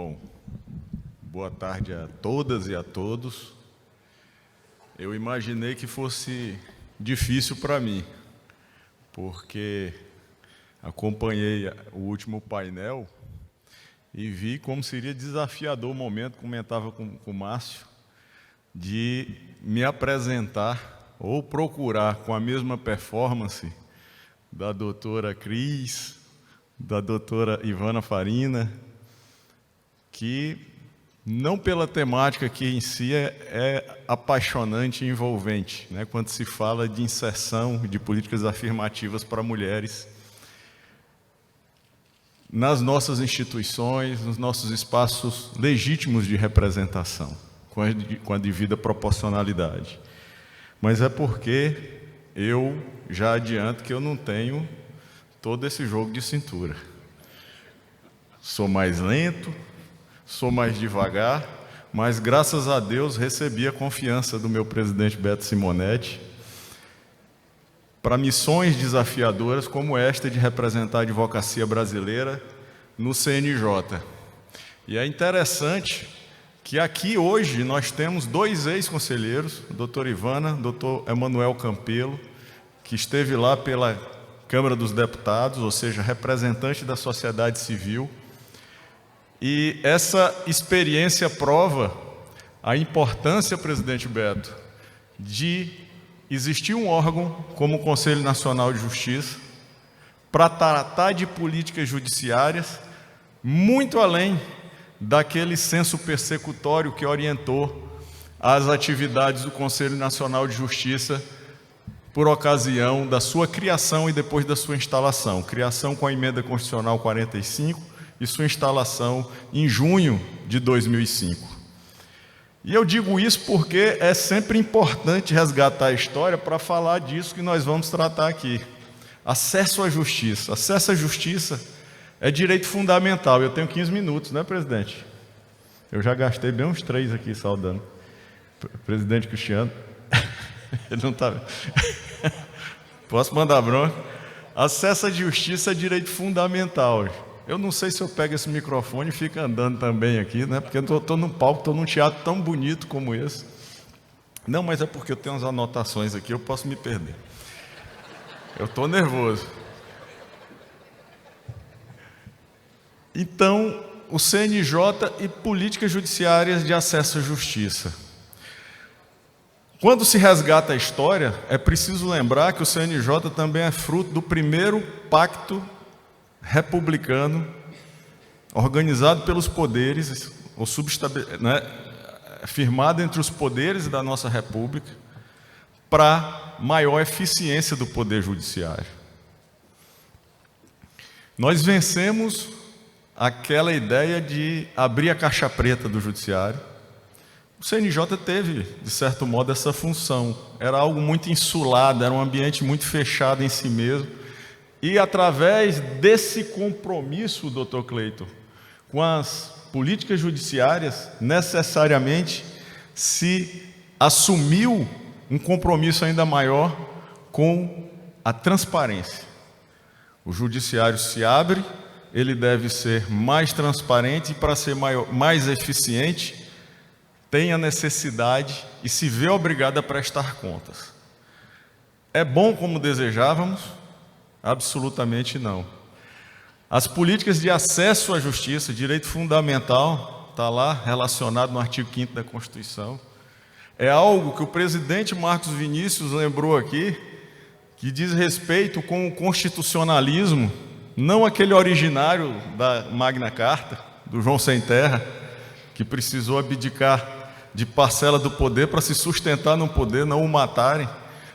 Bom, boa tarde a todas e a todos. Eu imaginei que fosse difícil para mim, porque acompanhei o último painel e vi como seria desafiador o momento, comentava com o Márcio, de me apresentar ou procurar com a mesma performance da doutora Cris, da doutora Ivana Farina, que não pela temática que em si é apaixonante e envolvente, né, quando se fala de inserção de políticas afirmativas para mulheres nas nossas instituições, nos nossos espaços legítimos de representação, com a devida proporcionalidade. Mas é porque eu já adianto que eu não tenho todo esse jogo de cintura. Sou mais lento, sou mais devagar, mas graças a Deus recebi a confiança do meu presidente Beto Simonetti para missões desafiadoras como esta de representar a advocacia brasileira no CNJ. E é interessante que aqui hoje nós temos dois ex-conselheiros, o doutor Ivana, o doutor Emanuel Campelo, que esteve lá pela Câmara dos Deputados, ou seja, representante da sociedade civil. E essa experiência prova a importância, presidente Beto, de existir um órgão como o Conselho Nacional de Justiça para tratar de políticas judiciárias muito além daquele senso persecutório que orientou as atividades do Conselho Nacional de Justiça por ocasião da sua criação e depois da sua instalação. Criação com a Emenda Constitucional 45 e sua instalação em junho de 2005. E eu digo isso porque é sempre importante resgatar a história para falar disso que nós vamos tratar aqui. Acesso à justiça. Acesso à justiça é direito fundamental. Eu tenho 15 minutos, né, presidente? Eu já gastei bem uns 3 aqui saudando. Presidente Cristiano. Ele não está... Posso mandar bronca? Acesso à justiça é direito fundamental. Eu não sei se eu pego esse microfone e fico andando também aqui, né? Porque eu estou num palco, estou num teatro tão bonito como esse. Não, mas é porque eu tenho umas anotações aqui, eu posso me perder. Eu estou nervoso. Então, o CNJ e políticas judiciárias de acesso à justiça. Quando se resgata a história, é preciso lembrar que o CNJ também é fruto do primeiro pacto republicano, organizado pelos poderes, ou firmado entre os poderes da nossa República, para maior eficiência do Poder Judiciário. Nós vencemos aquela ideia de abrir a caixa preta do Judiciário. O CNJ teve, de certo modo, essa função. Era algo muito insulado, era um ambiente muito fechado em si mesmo. E através desse compromisso, doutor Cleiton, com as políticas judiciárias, necessariamente se assumiu um compromisso ainda maior com a transparência. O judiciário se abre, ele deve ser mais transparente e, para ser mais eficiente, tem a necessidade e se vê obrigado a prestar contas. É bom como desejávamos? Absolutamente não. As políticas de acesso à justiça, direito fundamental, está lá relacionado no artigo 5º da Constituição. É algo que o presidente Marcos Vinícius lembrou aqui, que diz respeito com o constitucionalismo, não aquele originário da Magna Carta, do João Sem Terra, que precisou abdicar de parcela do poder para se sustentar no poder, não o matarem,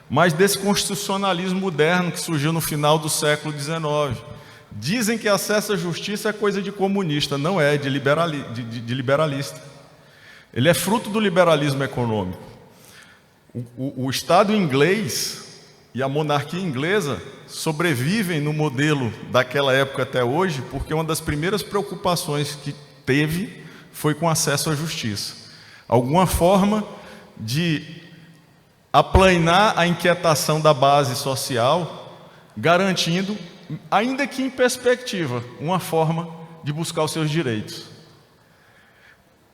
mas desse constitucionalismo moderno que surgiu no final do século XIX. Dizem que acesso à justiça é coisa de comunista, não é, de liberalista. Ele é fruto do liberalismo econômico. O Estado inglês e a monarquia inglesa sobrevivem no modelo daquela época até hoje, porque uma das primeiras preocupações que teve foi com acesso à justiça. Alguma forma de aplainar a inquietação da base social, garantindo, ainda que em perspectiva, uma forma de buscar os seus direitos.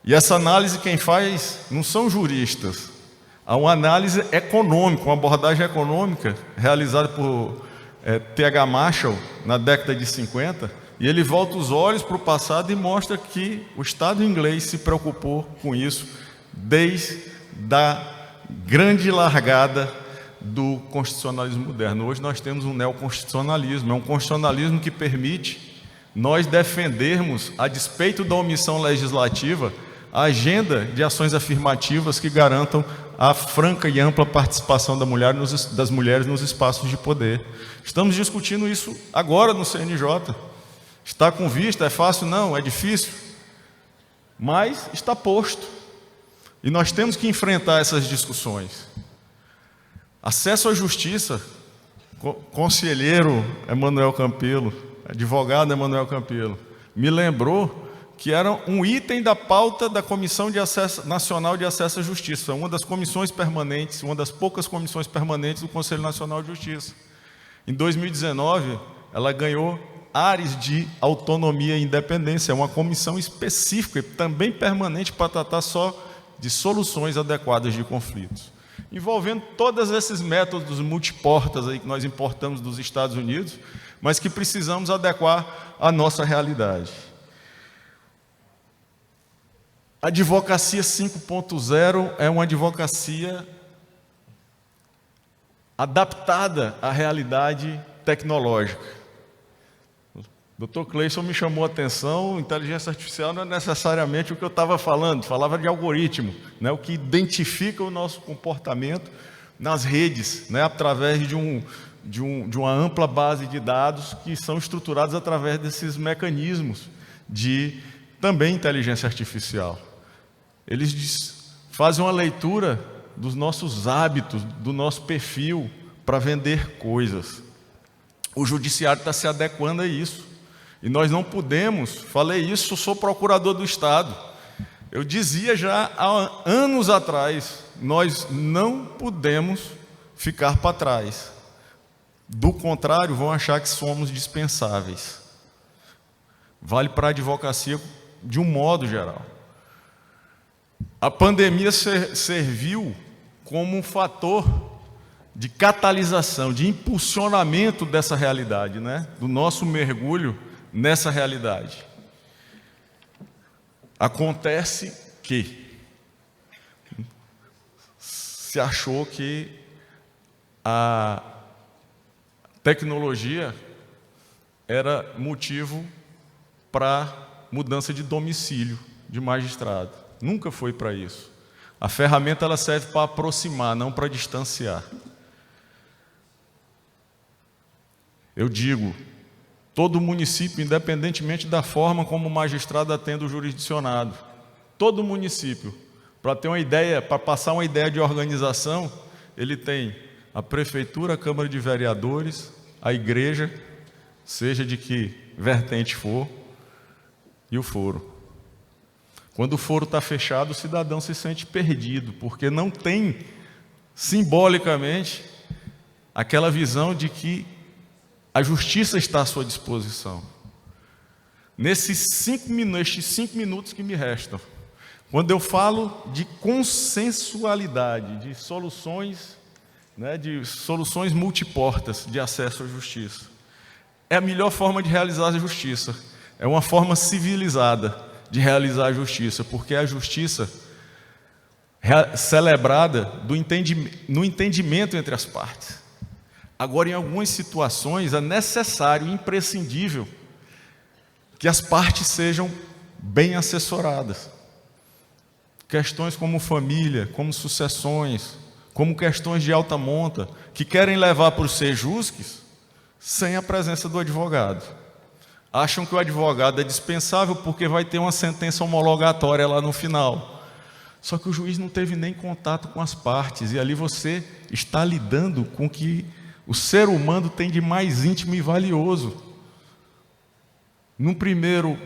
E essa análise quem faz não são juristas. Há uma análise econômica, uma abordagem econômica realizada por T.H. Marshall na década de 50, e ele volta os olhos para o passado e mostra que o Estado inglês se preocupou com isso desde a grande largada do constitucionalismo moderno. Hoje nós temos um neoconstitucionalismo, é um constitucionalismo que permite nós defendermos, a despeito da omissão legislativa, a agenda de ações afirmativas que garantam a franca e ampla participação das mulheres nos espaços de poder. Estamos discutindo isso agora no CNJ. Está com vista? É fácil? Não, é difícil. Mas está posto. E nós temos que enfrentar essas discussões. Acesso à justiça, conselheiro Emanuel Campelo, advogado Emanuel Campelo, me lembrou que era um item da pauta da Comissão Nacional de Acesso à Justiça, uma das comissões permanentes, uma das poucas comissões permanentes do Conselho Nacional de Justiça. Em 2019, ela ganhou áreas de autonomia e independência, é uma comissão específica e também permanente para tratar só de soluções adequadas de conflitos, envolvendo todos esses métodos multiportas aí que nós importamos dos Estados Unidos, mas que precisamos adequar à nossa realidade. A advocacia 5.0 é uma advocacia adaptada à realidade tecnológica. O Dr. Cleison me chamou a atenção, inteligência artificial não é necessariamente o que eu estava falando, falava de algoritmo, né, o que identifica o nosso comportamento nas redes, né, através de uma ampla base de dados que são estruturados através desses mecanismos de também inteligência artificial. Eles fazem uma leitura dos nossos hábitos, do nosso perfil para vender coisas. O judiciário está se adequando a isso. E nós não podemos, falei isso, sou procurador do Estado. Eu dizia já há anos atrás, nós não podemos ficar para trás. Do contrário, vão achar que somos dispensáveis. Vale para a advocacia de um modo geral. A pandemia serviu como um fator de catalisação, de impulsionamento dessa realidade, né? Do nosso mergulho nessa realidade. Acontece que se achou que a tecnologia era motivo para mudança de domicílio de magistrado. Nunca foi para isso. A ferramenta ela serve para aproximar, não para distanciar. Eu digo, todo município, independentemente da forma como o magistrado atende o jurisdicionado, todo município, para ter uma ideia, para passar uma ideia de organização, ele tem a prefeitura, a Câmara de Vereadores, a igreja, seja de que vertente for, e o foro. Quando o foro está fechado, o cidadão se sente perdido, porque não tem, simbolicamente, aquela visão de que a justiça está à sua disposição. Nestes 5 minutos que me restam, quando eu falo de consensualidade, de soluções, né, de soluções multiportas de acesso à justiça, é a melhor forma de realizar a justiça. É uma forma civilizada de realizar a justiça, porque é a justiça celebrada no entendimento entre as partes. Agora, em algumas situações, é necessário, imprescindível, que as partes sejam bem assessoradas. Questões como família, como sucessões, como questões de alta monta, que querem levar para os sejusques sem a presença do advogado. Acham que o advogado é dispensável porque vai ter uma sentença homologatória lá no final. Só que o juiz não teve nem contato com as partes, e ali você está lidando com o que o ser humano tem de mais íntimo e valioso. Num primeiro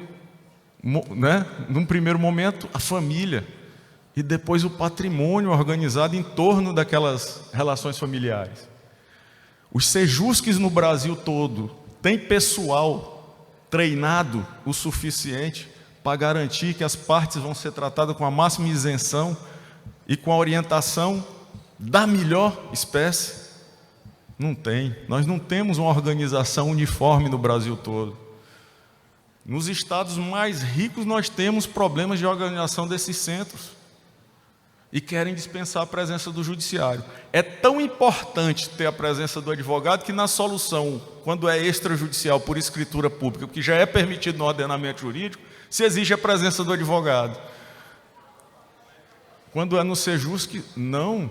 momento, a família, e depois o patrimônio organizado em torno daquelas relações familiares. Os sejusques no Brasil todo têm pessoal treinado o suficiente para garantir que as partes vão ser tratadas com a máxima isenção e com a orientação da melhor espécie? Não tem. Nós não temos uma organização uniforme no Brasil todo. Nos estados mais ricos nós temos problemas de organização desses centros e querem dispensar a presença do judiciário. É tão importante ter a presença do advogado que na solução, quando é extrajudicial por escritura pública, o que já é permitido no ordenamento jurídico, se exige a presença do advogado. Quando é no Sejusc, não.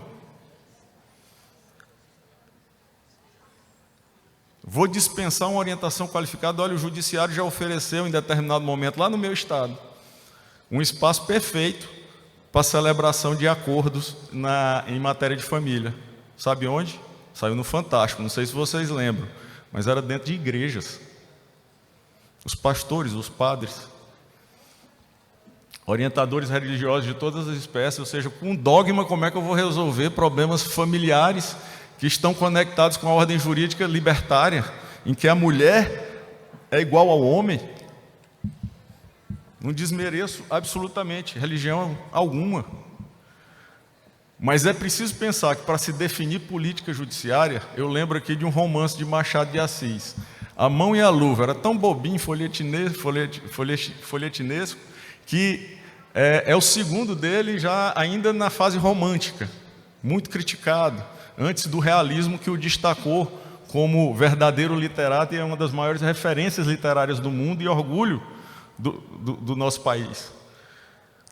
Vou dispensar uma orientação qualificada. Olha, o judiciário já ofereceu em determinado momento, lá no meu estado, um espaço perfeito para celebração de acordos em matéria de família. Sabe onde? Saiu no Fantástico, não sei se vocês lembram, mas era dentro de igrejas. Os pastores, os padres, orientadores religiosos de todas as espécies, ou seja, com dogma, como é que eu vou resolver problemas familiares que estão conectados com a ordem jurídica libertária, em que a mulher é igual ao homem? Não desmereço absolutamente religião alguma, mas é preciso pensar que para se definir política judiciária, eu lembro aqui de um romance de Machado de Assis, A Mão e a Luva. Era tão bobinho, folhetinesco, que é o segundo dele já ainda na fase romântica, muito criticado, antes do realismo, que o destacou como verdadeiro literato e é uma das maiores referências literárias do mundo e orgulho do nosso país,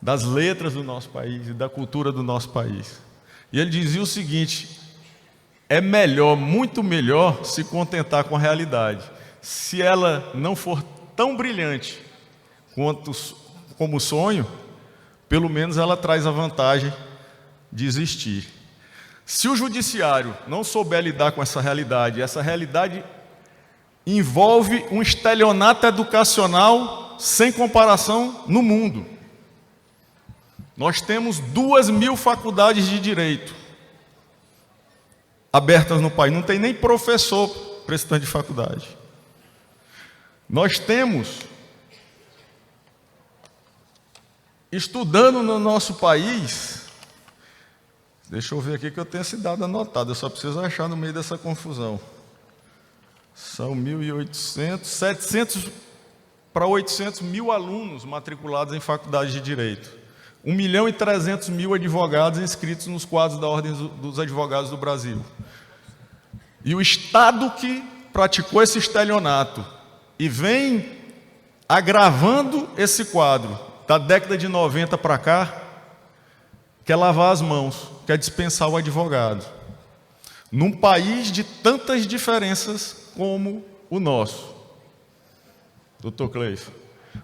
das letras do nosso país e da cultura do nosso país. E ele dizia o seguinte: é melhor, muito melhor, se contentar com a realidade. Se ela não for tão brilhante como o sonho, pelo menos ela traz a vantagem de existir. Se o judiciário não souber lidar com essa realidade envolve um estelionato educacional sem comparação no mundo. Nós temos 2.000 faculdades de direito abertas no país, não tem nem professor prestando de faculdade. Nós temos, estudando no nosso país, deixa eu ver aqui que eu tenho esse dado anotado, eu só preciso achar no meio dessa confusão. São 1.800, 700 para 800 mil alunos matriculados em faculdades de direito. 1.300.000 advogados inscritos nos quadros da Ordem dos Advogados do Brasil. E o Estado que praticou esse estelionato e vem agravando esse quadro da década de 90 para cá, quer lavar as mãos, quer dispensar o advogado. Num país de tantas diferenças como o nosso. Doutor Cleison,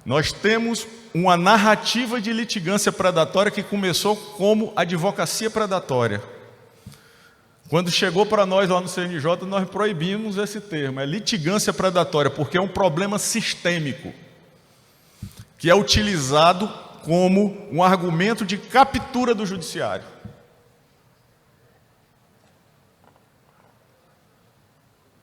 nós temos uma narrativa de litigância predatória que começou como advocacia predatória. Quando chegou para nós lá no CNJ, nós proibimos esse termo, é litigância predatória, porque é um problema sistêmico, que é utilizado como um argumento de captura do judiciário.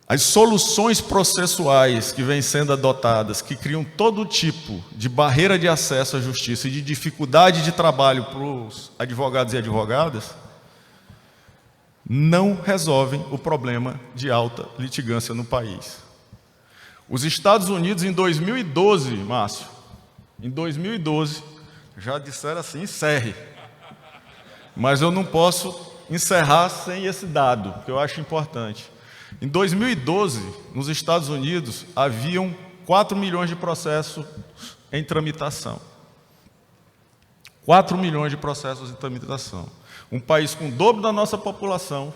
As soluções processuais que vêm sendo adotadas, que criam todo tipo de barreira de acesso à justiça e de dificuldade de trabalho para os advogados e advogadas, não resolvem o problema de alta litigância no país. Os Estados Unidos, em 2012, Márcio, em 2012, já disseram assim, encerre. Mas eu não posso encerrar sem esse dado, que eu acho importante. Em 2012, nos Estados Unidos, haviam 4 milhões de processos em tramitação. 4 milhões de processos em tramitação. Um país com o dobro da nossa população,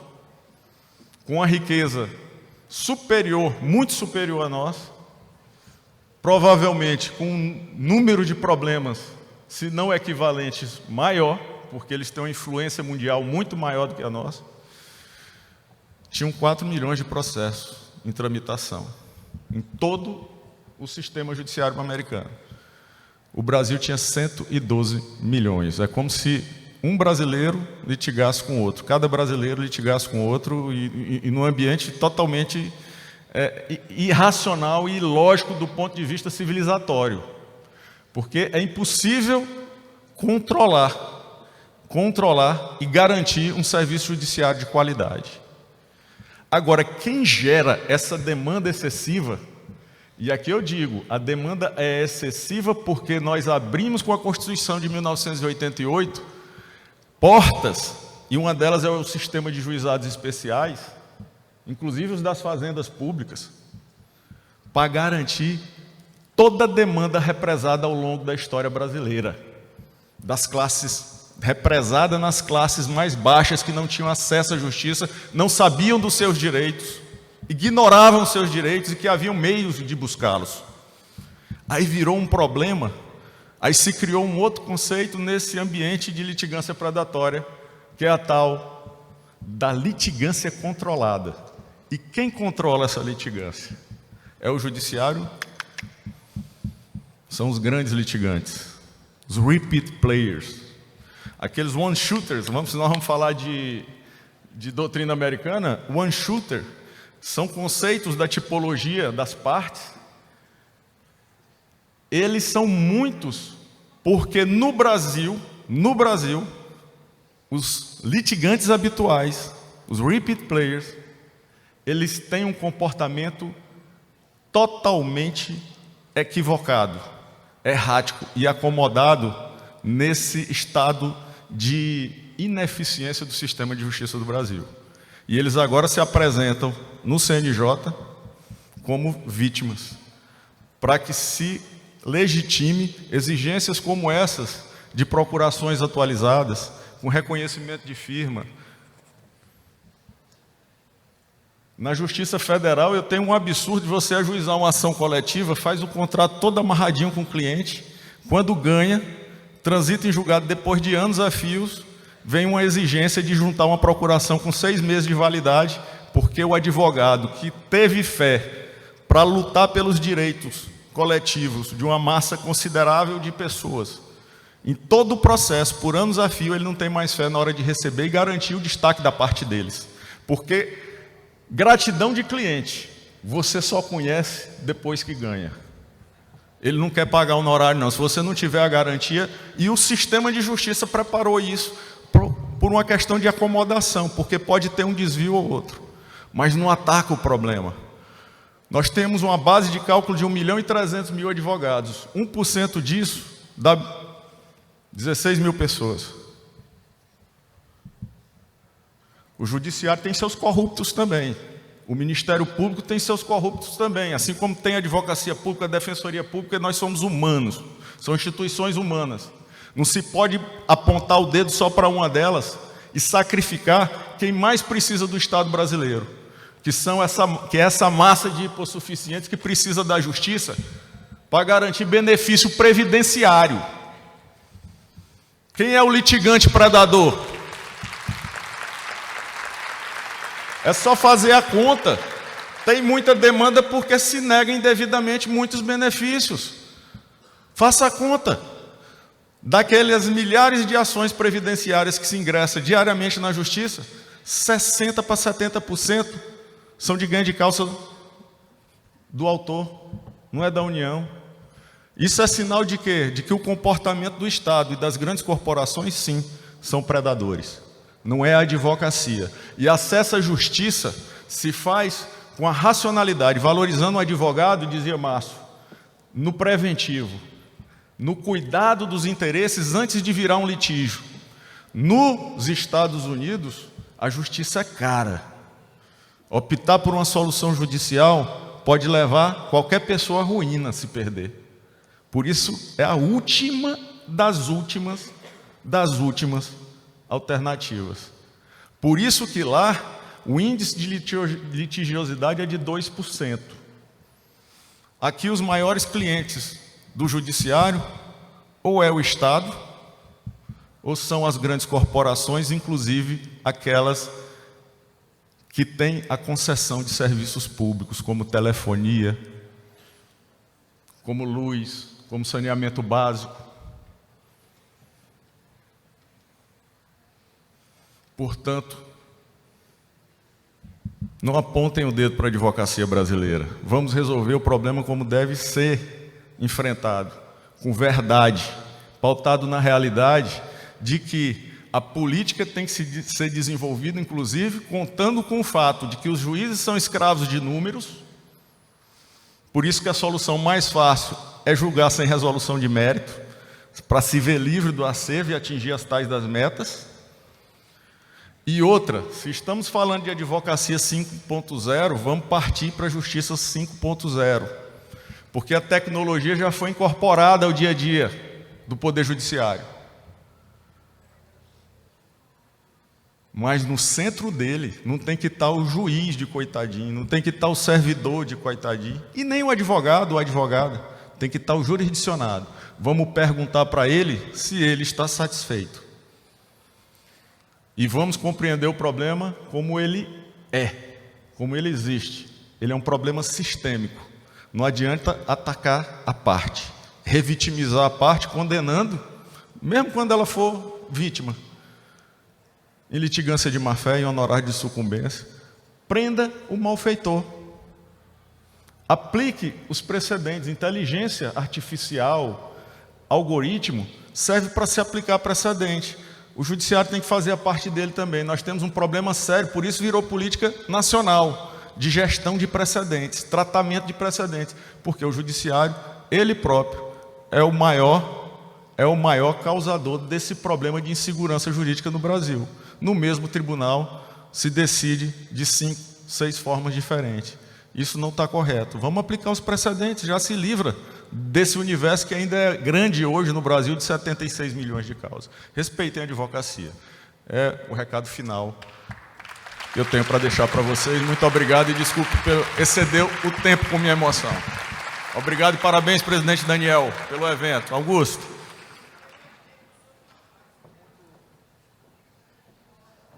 com uma riqueza superior, muito superior a nós, provavelmente com um número de problemas, se não equivalentes, maior, porque eles têm uma influência mundial muito maior do que a nossa, tinham 4 milhões de processos em tramitação, em todo o sistema judiciário americano. O Brasil tinha 112 milhões. É como se um brasileiro litigasse com outro, cada brasileiro litigasse com outro, e num ambiente totalmente irracional e ilógico do ponto de vista civilizatório. Porque é impossível controlar e garantir um serviço judiciário de qualidade. Agora, quem gera essa demanda excessiva, e aqui eu digo, a demanda é excessiva porque nós abrimos com a Constituição de 1988 portas, e uma delas é o sistema de juizados especiais, inclusive os das fazendas públicas, para garantir toda a demanda represada ao longo da história brasileira, das classes, represada nas classes mais baixas que não tinham acesso à justiça, não sabiam dos seus direitos, ignoravam seus direitos e que haviam meios de buscá-los. Aí virou um problema, aí se criou um outro conceito nesse ambiente de litigância predatória, que é a tal da litigância controlada. E quem controla essa litigância? É o judiciário? São os grandes litigantes, os repeat players, aqueles one shooters. Nós vamos falar de doutrina americana. One shooter são conceitos da tipologia das partes. Eles são muitos, porque no Brasil, os litigantes habituais, os repeat players, eles têm um comportamento totalmente equivocado, errático e acomodado nesse estado de ineficiência do sistema de justiça do Brasil. E eles agora se apresentam no CNJ como vítimas, para que se legitime exigências como essas de procurações atualizadas, com reconhecimento de firma. Na Justiça Federal, eu tenho um absurdo de você ajuizar uma ação coletiva, faz o contrato todo amarradinho com o cliente, quando ganha, transita em julgado depois de anos a fios, vem uma exigência de juntar uma procuração com 6 meses de validade, porque o advogado que teve fé para lutar pelos direitos coletivos de uma massa considerável de pessoas, em todo o processo, por anos a fio, ele não tem mais fé na hora de receber e garantir o destaque da parte deles. Porque gratidão de cliente, você só conhece depois que ganha. Ele não quer pagar o honorário, não. Se você não tiver a garantia, e o sistema de justiça preparou isso por uma questão de acomodação, porque pode ter um desvio ou outro, mas não ataca o problema. Nós temos uma base de cálculo de 1.300.000 advogados. 1% disso dá 16 mil pessoas. O judiciário tem seus corruptos também. O Ministério Público tem seus corruptos também. Assim como tem a advocacia pública, a defensoria pública, nós somos humanos. São instituições humanas. Não se pode apontar o dedo só para uma delas e sacrificar quem mais precisa do Estado brasileiro, que é essa massa de hipossuficientes que precisa da justiça para garantir benefício previdenciário. Quem é o litigante predador? É só fazer a conta. Tem muita demanda porque se nega indevidamente muitos benefícios. Faça a conta. Daquelas milhares de ações previdenciárias que se ingressa diariamente na justiça, 60% para 70% são de ganho de causa do autor, não é da União. Isso é sinal de quê? De que o comportamento do Estado e das grandes corporações, sim, são predadores. Não é a advocacia. E acesso à justiça se faz com a racionalidade, valorizando o advogado, dizia Márcio, no preventivo, no cuidado dos interesses antes de virar um litígio. Nos Estados Unidos, a justiça é cara. Optar por uma solução judicial pode levar qualquer pessoa à ruína se perder. Por isso, é a última das últimas alternativas. Por isso que lá, o índice de litigiosidade é de 2%. Aqui, os maiores clientes do judiciário, ou é o Estado, ou são as grandes corporações, inclusive aquelas que têm a concessão de serviços públicos, como telefonia, como luz, como saneamento básico. Portanto, não apontem o dedo para a advocacia brasileira. Vamos resolver o problema como deve ser enfrentado, com verdade, pautado na realidade de que a política tem que ser desenvolvida, inclusive, contando com o fato de que os juízes são escravos de números, por isso que a solução mais fácil é julgar sem resolução de mérito, para se ver livre do acervo e atingir as tais das metas. E outra, se estamos falando de advocacia 5.0, vamos partir para a justiça 5.0, porque a tecnologia já foi incorporada ao dia a dia do Poder Judiciário. Mas no centro dele não tem que estar o juiz de coitadinho, não tem que estar o servidor de coitadinho, e nem o advogado ou advogada, tem que estar o jurisdicionado. Vamos perguntar para ele se ele está satisfeito. E vamos compreender o problema como ele é, como ele existe. Ele é um problema sistêmico. Não adianta atacar a parte, revitimizar a parte, condenando, mesmo quando ela for vítima. Em litigância de má-fé, em honorário de sucumbência, prenda o malfeitor. Aplique os precedentes. Inteligência artificial, algoritmo, serve para se aplicar precedente. O judiciário tem que fazer a parte dele também. Nós temos um problema sério, por isso virou política nacional, de gestão de precedentes, tratamento de precedentes, porque o judiciário, ele próprio, é o maior causador desse problema de insegurança jurídica no Brasil. No mesmo tribunal se decide de 5, 6 formas diferentes. Isso não está correto. Vamos aplicar os precedentes, já se livra desse universo que ainda é grande hoje no Brasil, de 76 milhões de causas. Respeitem a advocacia. É o recado final que eu tenho para deixar para vocês. Muito obrigado e desculpe por exceder o tempo com minha emoção. Obrigado e parabéns, presidente Daniel, pelo evento. Augusto.